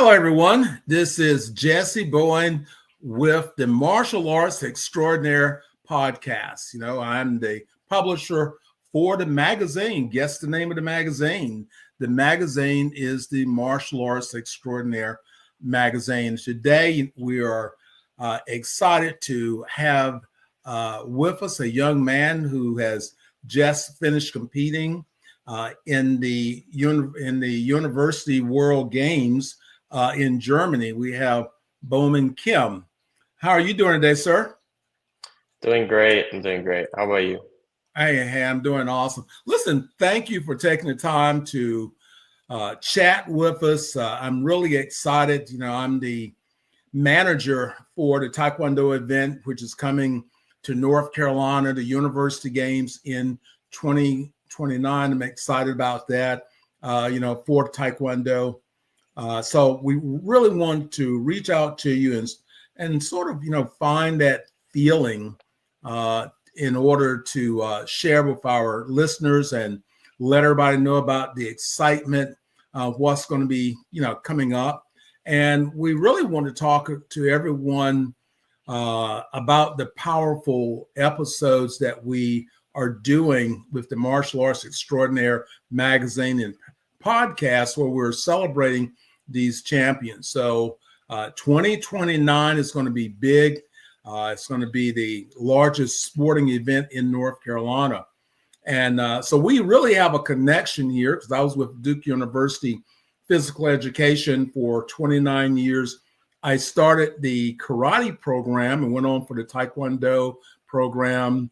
Hello, everyone. This is Jessie Bowen with the Martial Arts Extraordinaire podcast. I'm the publisher for the magazine. Guess the name of the magazine. The magazine is the Martial Arts Extraordinaire magazine. Today, we are excited to have with us a young man who has just finished competing in the University World Games in Germany. We have Bomin Kim. How are you doing today, sir? Doing great. I'm doing great. How about you? Hey, I'm doing awesome. Listen, thank you for taking the time to chat with us. I'm really excited. I'm the manager for the Taekwondo event, which is coming to North Carolina, the University Games in 2029. I'm excited about that, for Taekwondo. So we really want to reach out to you and sort of, find that feeling in order to share with our listeners and let everybody know about the excitement of what's going to be, coming up. And we really want to talk to everyone about the powerful episodes that we are doing with the Martial Arts Extraordinaire magazine and podcast, where we're celebrating these champions. So 2029 is going to be big. It's going to be the largest sporting event in North Carolina. And so we really have a connection here because I was with Duke University Physical Education for 29 years. I started the karate program and went on for the Taekwondo program.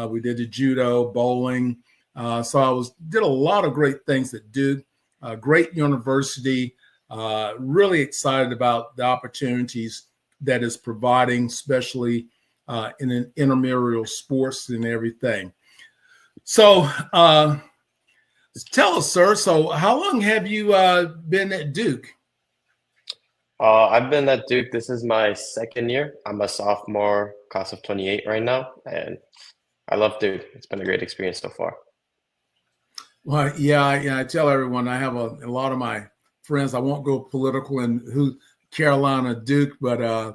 We did the judo, bowling. So I did a lot of great things at Duke, great university. Really excited about the opportunities that is providing, especially in an intramural sports and everything. So tell us, sir, so how long have you been at Duke? I've been at Duke. This is my second year. I'm a sophomore, class of 28 right now, and I love Duke. It's been a great experience so far. Well, yeah, I tell everyone I have a lot of my friends. I won't go political in Carolina, Duke, but I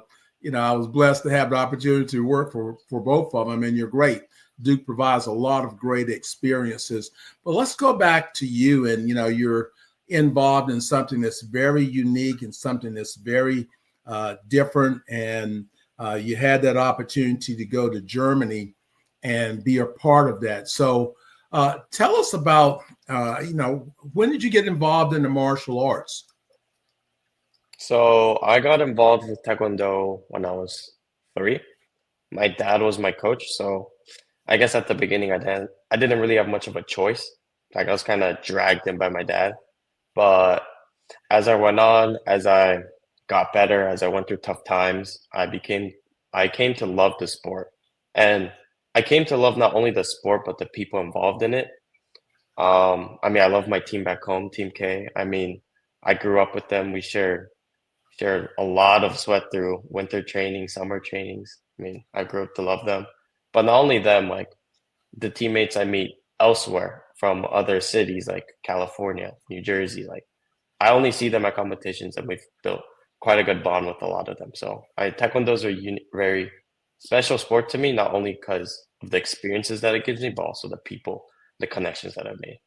was blessed to have the opportunity to work for both of them, and you're great. Duke provides a lot of great experiences. But let's go back to you, and you're involved in something that's very unique and something that's very different, and you had that opportunity to go to Germany and be a part of that. So tell us about, when did you get involved in the martial arts? So I got involved with Taekwondo when I was 3. My dad was my coach, so I guess at the beginning I didn't really have much of a choice. Like I was kind of dragged in by my dad. But as I went on, as I got better, as I went through tough times, I came to love the sport. And I came to love not only the sport, but the people involved in it. I love my team back home, Team K. I grew up with them. We shared a lot of sweat through winter training, summer trainings. I grew up to love them. But not only them, like the teammates I meet elsewhere from other cities like California, New Jersey, like I only see them at competitions, and we've built quite a good bond with a lot of them. So Taekwondo is a very special sport to me, not only because of the experiences that it gives me, but also the people, the connections that I've made.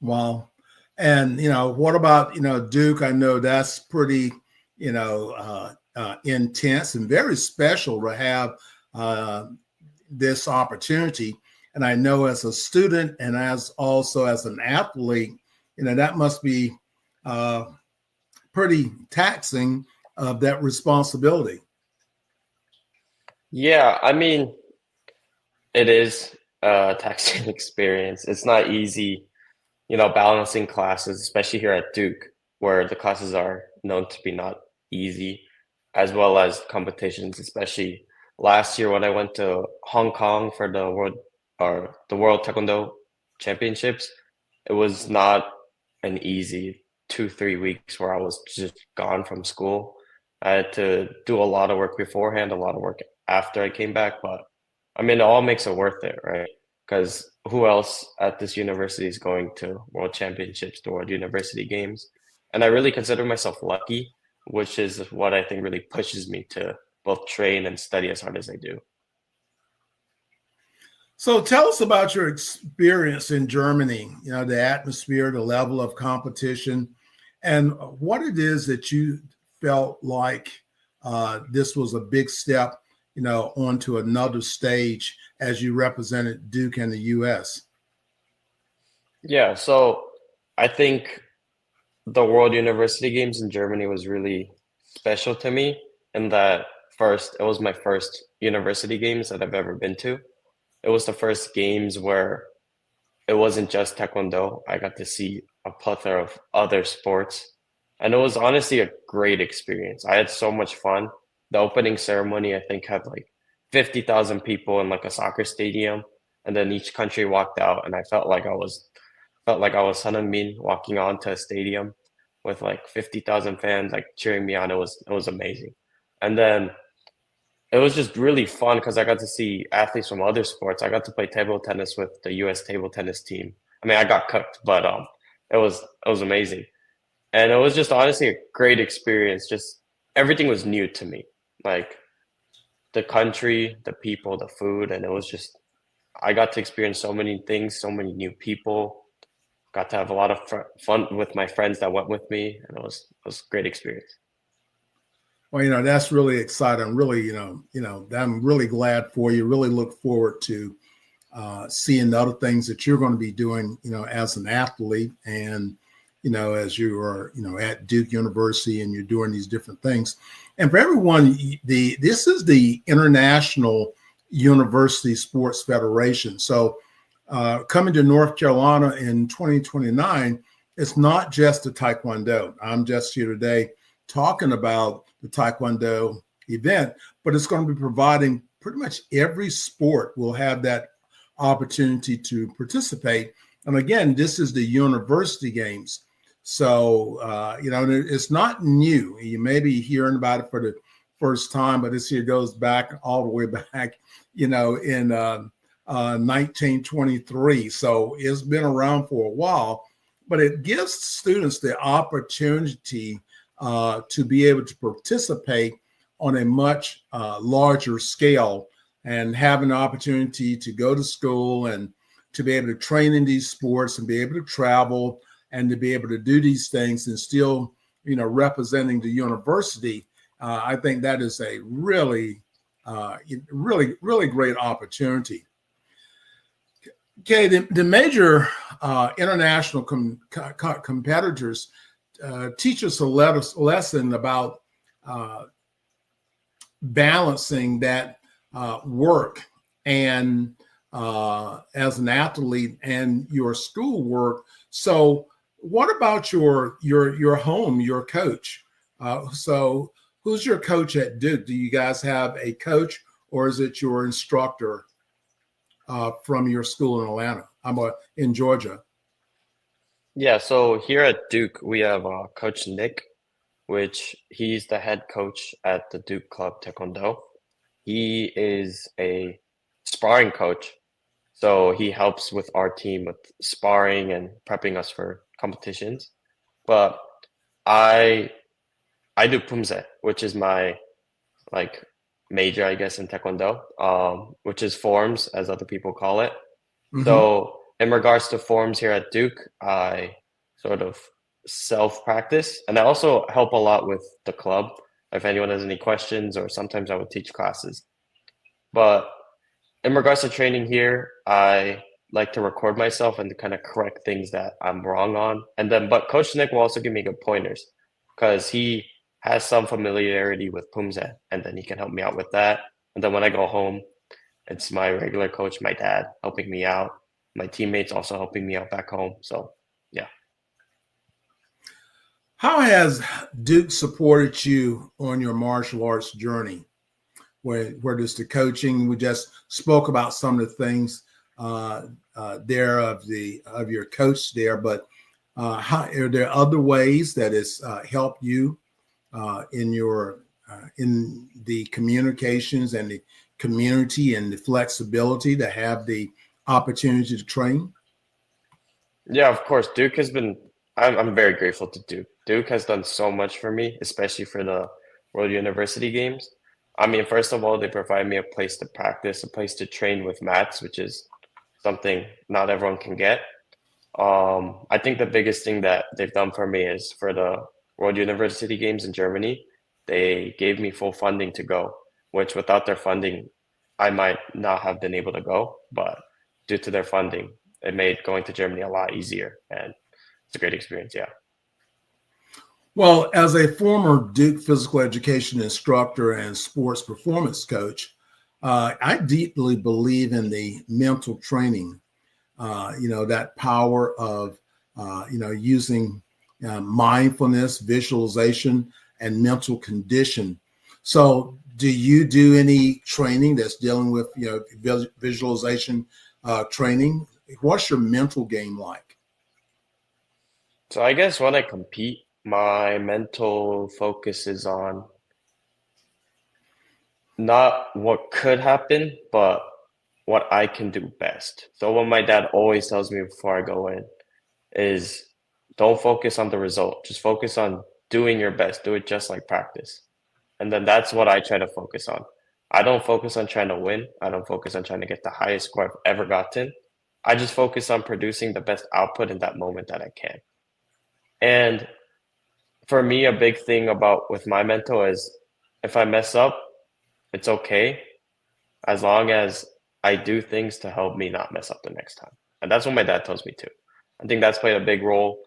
Wow. And, what about, Duke? I know that's pretty, intense and very special to have this opportunity. And I know as a student and also as an athlete, that must be pretty taxing of that responsibility. Yeah, it is a taxing experience. It's not easy, balancing classes, especially here at Duke, where the classes are known to be not easy, as well as competitions, especially last year when I went to Hong Kong for the World Taekwondo Championships. It was not an easy 2-3 weeks where I was just gone from school. I had to do a lot of work beforehand, a lot of work after I came back, but it all makes it worth it, right? Because who else at this university is going to World Championships, the World University Games? And I really consider myself lucky, which is what I think really pushes me to both train and study as hard as I do. So tell us about your experience in Germany, the atmosphere, the level of competition, and what it is that you felt like this was a big step, onto another stage as you represented Duke in the U.S. Yeah, so I think the World University Games in Germany was really special to me in that first, it was my first university games that I've ever been to. It was the first games where it wasn't just Taekwondo. I got to see a plethora of other sports. And it was honestly a great experience. I had so much fun. The opening ceremony, I think, had like 50,000 people in like a soccer stadium. And then each country walked out, and I felt like I was Son Heung-min walking onto a stadium with like 50,000 fans like cheering me on. It was amazing. And then it was just really fun because I got to see athletes from other sports. I got to play table tennis with the U.S. table tennis team. I mean, I got cooked, but it was amazing, and it was just honestly a great experience. Just everything was new to me, like the country, the people, the food, and it was just I got to experience so many things, so many new people. Got to have a lot of fun with my friends that went with me, and it was a great experience. Well, that's really exciting. Really, I'm really glad for you. Really look forward to seeing the other things that you're going to be doing, as an athlete, and as you are, at Duke University and you're doing these different things. And for everyone, this is the International University Sports Federation. So coming to North Carolina in 2029, it's not just the Taekwondo. I'm just here today talking about the Taekwondo event, but it's going to be providing pretty much every sport will have that opportunity to participate. And again, this is the university games. So, it's not new. You may be hearing about it for the first time, but this here goes back all the way back, in 1923. So it's been around for a while, but it gives students the opportunity to be able to participate on a much larger scale and have an opportunity to go to school and to be able to train in these sports and be able to travel and to be able to do these things and still, representing the university. I think that is a really, really, really great opportunity. Okay, the major international competitors teach us a lesson about balancing that work and as an athlete and your school work. So what about your home, your coach? So who's your coach at Duke? Do you guys have a coach, or is it your instructor from your school in Atlanta? In Georgia. Yeah, so here at Duke, we have Coach Nick, which he's the head coach at the Duke Club Taekwondo. He is a sparring coach, so he helps with our team with sparring and prepping us for competitions. But I do Pumse, which is my like major, I guess, in Taekwondo, which is forms, as other people call it. Mm-hmm. So in regards to forms here at Duke, I sort of self-practice, and I also help a lot with the club if anyone has any questions, or sometimes I would teach classes. But in regards to training here, I like to record myself and to kind of correct things that I'm wrong on. And then, but Coach Nick will also give me good pointers because he has some familiarity with Pumse, and then he can help me out with that. And then when I go home, it's my regular coach, my dad, helping me out. My teammates also helping me out back home. So, yeah. How has Duke supported you on your martial arts journey? Where does the coaching? We just spoke about some of the things there of your coach there, but how are there other ways that has helped you in the communications and the community and the flexibility to have the opportunity to train? Yeah, of course. Duke has been I'm very grateful to Duke. Duke has done so much for me, especially for the World University Games. I mean, first of all, they provide me a place to practice, a place to train with mats, which is something not everyone can get. I think the biggest thing that they've done for me is for the World University Games in Germany, they gave me full funding to go, which without their funding, I might not have been able to go. But due to their funding, it made going to Germany a lot easier, and it's a great experience. Yeah. Well, as a former Duke physical education instructor and sports performance coach, I deeply believe in the mental training, that power of, using mindfulness, visualization, and mental condition. So, do you do any training that's dealing with, visualization training? What's your mental game like? So I guess when I compete, my mental focus is on not what could happen, but what I can do best. So what my dad always tells me before I go in is don't focus on the result. Just focus on doing your best. Do it just like practice. And then that's what I try to focus on. I don't focus on trying to win. I don't focus on trying to get the highest score I've ever gotten. I just focus on producing the best output in that moment that I can. And for me, a big thing about with my mental is if I mess up, it's okay as long as I do things to help me not mess up the next time. And that's what my dad tells me too. I think that's played a big role.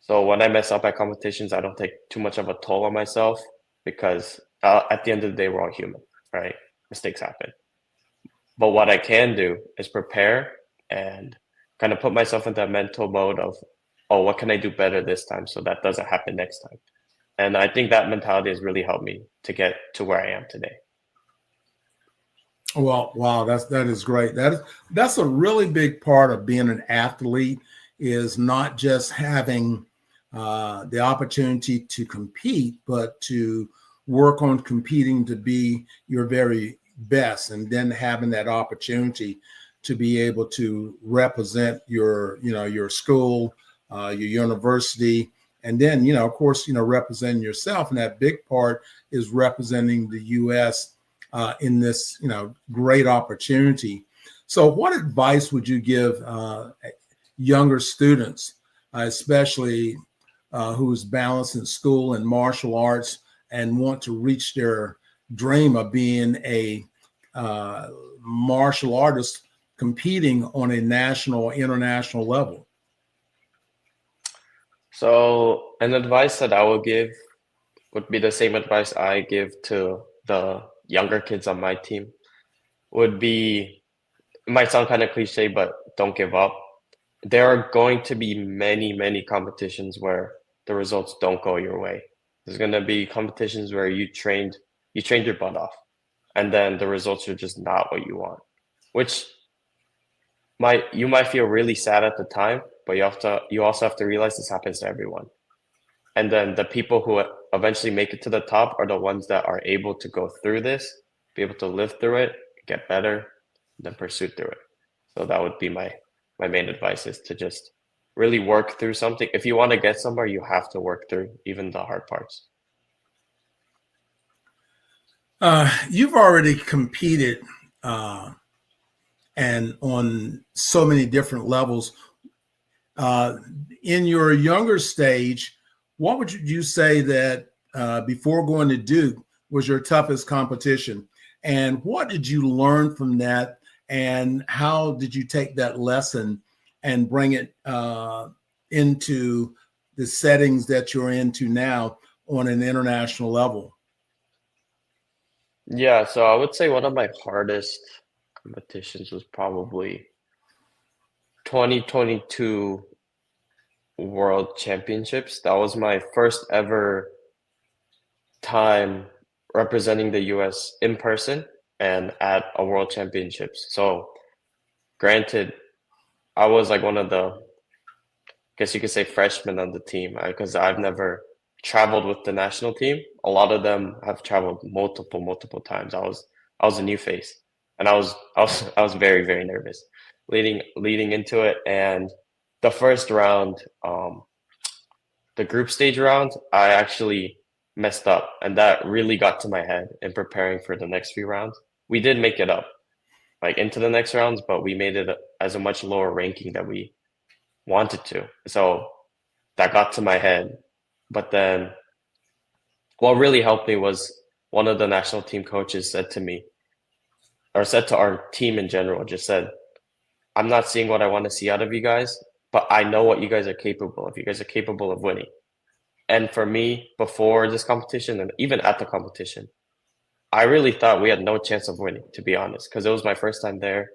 So when I mess up at competitions, I don't take too much of a toll on myself because at the end of the day, we're all human, right? Mistakes happen. But what I can do is prepare and kind of put myself in that mental mode of, oh, what can I do better this time so that doesn't happen next time? And I think that mentality has really helped me to get to where I am today. Well, wow, that is great. That's a really big part of being an athlete is not just having the opportunity to compete, but to work on competing to be your very best, and then having that opportunity to be able to represent your school, your university, and then of course representing yourself. And that big part is representing the U.S. In this great opportunity. So, what advice would you give younger students, especially who's balancing school and martial arts and want to reach their dream of being a martial artist competing on a national, international level? So, an advice that I will give would be the same advice I give to the younger kids on my team would be, it might sound kind of cliche, but don't give up. There are going to be many, many competitions where the results don't go your way. There's going to be competitions where you trained your butt off, and then the results are just not what you want, which you might feel really sad at the time, but you also have to realize this happens to everyone. And then the people who eventually make it to the top are the ones that are able to go through this, be able to live through it, get better, then pursue through it. So that would be my main advice is to just really work through something. If you want to get somewhere, you have to work through even the hard parts. You've already competed and on so many different levels. Uh, in your younger stage, what would you say that before going to Duke was your toughest competition? And what did you learn from that? And how did you take that lesson and bring it into the settings that you're into now on an international level? Yeah, so I would say one of my hardest competitions was probably 2022 World Championships. That was my first ever time representing the US in person and at a World Championships. So, granted, I was like one of the, guess you could say, freshmen on the team because I've never traveled with the national team. A lot of them have traveled multiple times. I was a new face, and I was very very nervous leading into it. And the first round, the group stage round, I actually messed up, and that really got to my head in preparing for the next few rounds. We did make it up, like into the next rounds, but we made it as a much lower ranking that we wanted to. So that got to my head. But then what really helped me was one of the national team coaches said to me, or said to our team in general, just said, I'm not seeing what I want to see out of you guys, but I know what you guys are capable of. You guys are capable of winning. And for me, before this competition and even at the competition, I really thought we had no chance of winning, to be honest, because it was my first time there.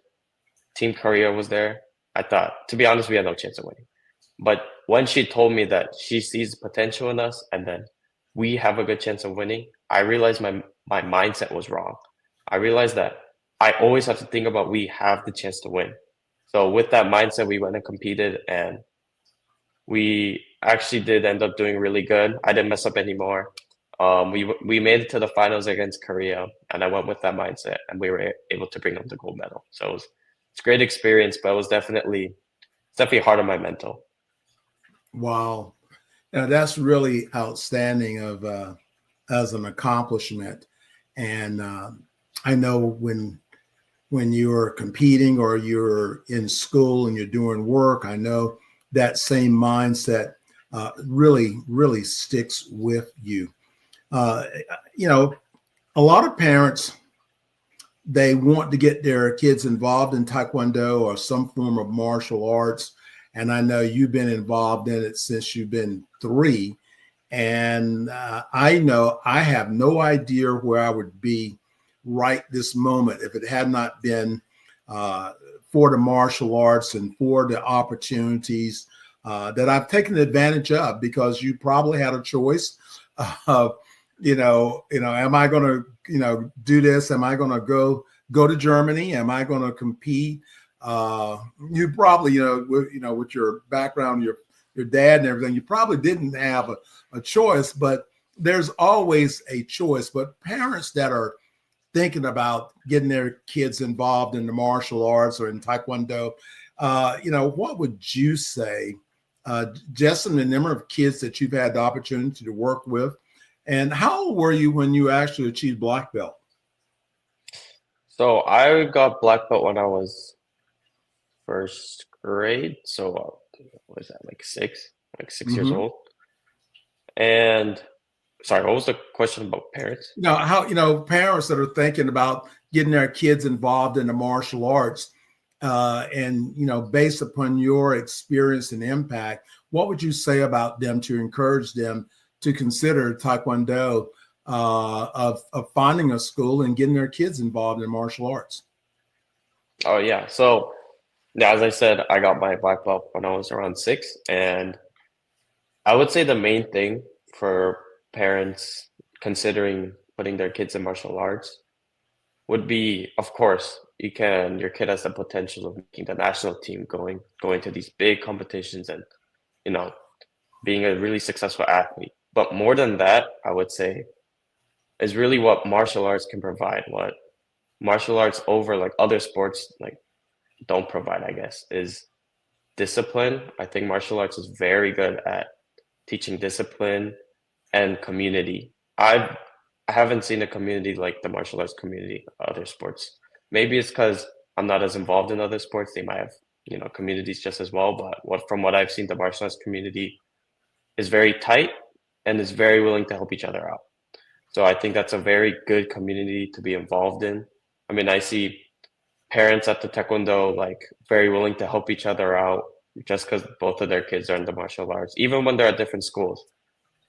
Team Korea was there. I thought, to be honest, we had no chance of winning. But when she told me that she sees potential in us and then we have a good chance of winning, I realized my mindset was wrong. I realized that I always have to think about we have the chance to win. So with that mindset, we went and competed, and we actually did end up doing really good. I didn't mess up anymore. We made it to the finals against Korea, and I went with that mindset, and we were able to bring home the gold medal. So it's a great experience, but it's definitely hard on my mental. Wow. Now, that's really outstanding as an accomplishment. And I know when you're competing or you're in school and you're doing work, I know that same mindset really sticks with you. You know, a lot of parents, they want to get their kids involved in Taekwondo or some form of martial arts. And I know you've been involved in it since you've been 3. And I know I have no idea where I would be right this moment if it had not been for the martial arts and for the opportunities that I've taken advantage of, because you probably had a choice of, am I going to, do this? Am I going to go to Germany? Am I going to compete? You probably, with your background, your dad and everything, you probably didn't have a choice, but there's always a choice. But parents that are thinking about getting their kids involved in the martial arts or in Taekwondo, what would you say, just in the number of kids that you've had the opportunity to work with, and how old were you when you actually achieved black belt? So I got black belt when I was first grade. So what was that, like 6 years old? And sorry, what was the question about parents? How parents that are thinking about getting their kids involved in the martial arts, and based upon your experience and impact, what would you say about them to encourage them to consider Taekwondo, of finding a school and getting their kids involved in martial arts? Oh yeah, so yeah, as I said, I got my black belt when I was around 6, and I would say the main thing for parents considering putting their kids in martial arts would be, of course, your kid has the potential of making the national team, going to these big competitions, and being a really successful athlete. But more than that, I would say, is really what martial arts can provide. What martial arts over like other sports like don't provide, I guess, is discipline. I think martial arts is very good at teaching discipline and community. I haven't seen a community like the martial arts community, other sports. Maybe it's because I'm not as involved in other sports. They might have, communities just as well. But from what I've seen, the martial arts community is very tight and is very willing to help each other out. So I think that's a very good community to be involved in. I mean, I see parents at the Taekwondo like very willing to help each other out just because both of their kids are in the martial arts. Even when they're at different schools,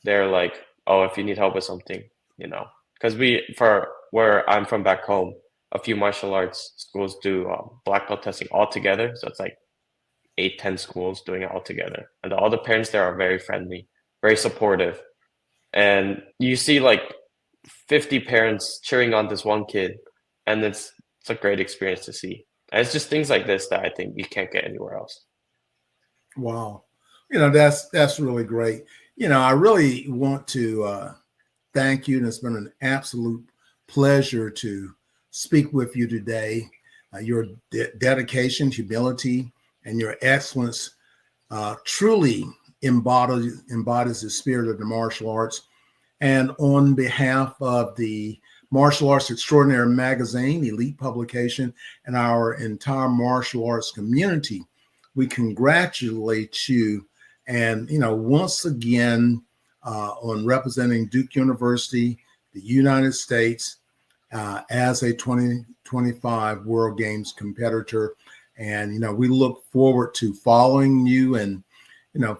they're like, oh, if you need help with something, because for where I'm from back home, a few martial arts schools do black belt testing all together. So it's like 8-10 schools doing it all together. And all the parents there are very friendly, very supportive. And you see like 50 parents cheering on this one kid, and it's a great experience to see. And it's just things like this that I think you can't get anywhere else. Wow. That's really great. I really want to thank you, and it's been an absolute pleasure to speak with you today. Your dedication, humility, and your excellence truly embodies the spirit of the martial arts. And on behalf of the Martial Arts Extraordinaire magazine, elite publication, and our entire martial arts community, we congratulate you. And, once again, on representing Duke University, the United States, as a 2025 World Games competitor. And, we look forward to following you and,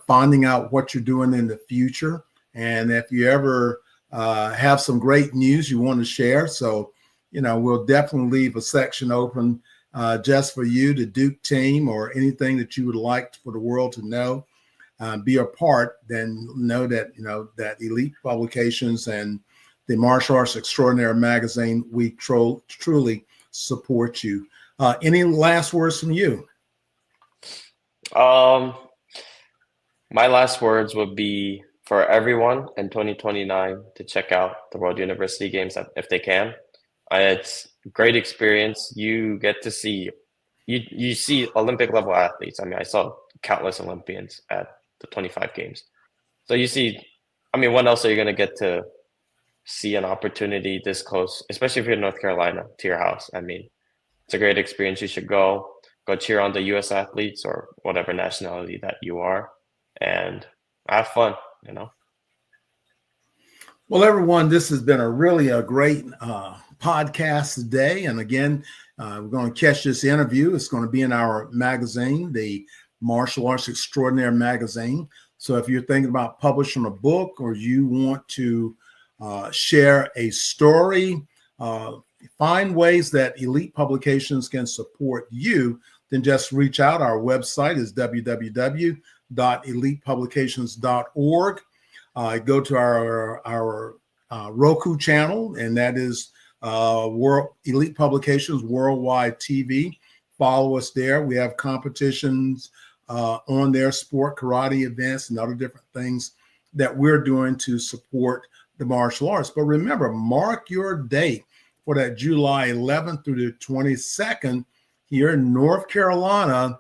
finding out what you're doing in the future. And if you ever have some great news you want to share, so, we'll definitely leave a section open just for you, the Duke team, or anything that you would like for the world to know, be a part, then know that, that Elite Publications and the Martial Arts Extraordinaire magazine, we truly support you. Any last words from you? My last words would be for everyone in 2029 to check out the World University Games if they can. It's a great experience. You get to see, you see Olympic level athletes. I mean, I saw countless Olympians at the 25 games. So you see, when else are you going to get to see an opportunity this close, especially if you're in North Carolina, to your house? It's a great experience. You should go cheer on the U.S. athletes or whatever nationality that you are, and have fun, Well, everyone, this has been a great podcast today. And again, we're going to catch this interview. It's going to be in our magazine, the Martial Arts Extraordinaire magazine. So if you're thinking about publishing a book, or you want to share a story, find ways that Elite Publications can support you, then just reach out. Our website is www.elitepublications.org. Go to our Roku channel, and that is Elite Publications Worldwide TV. Follow us there. We have competitions on there, sport, karate events, and other different things that we're doing to support the martial arts. But remember, mark your date for that July 11th through the 22nd here in North Carolina,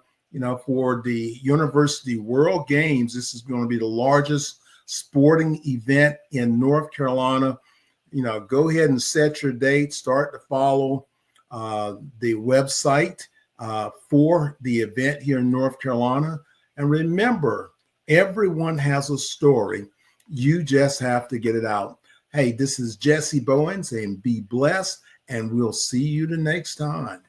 for the University World Games. This is going to be the largest sporting event in North Carolina. Go ahead and set your date, start to follow the website for the event here in North Carolina. And remember, everyone has a story. You just have to get it out. Hey, this is Jessie Bowen saying be blessed, and we'll see you the next time.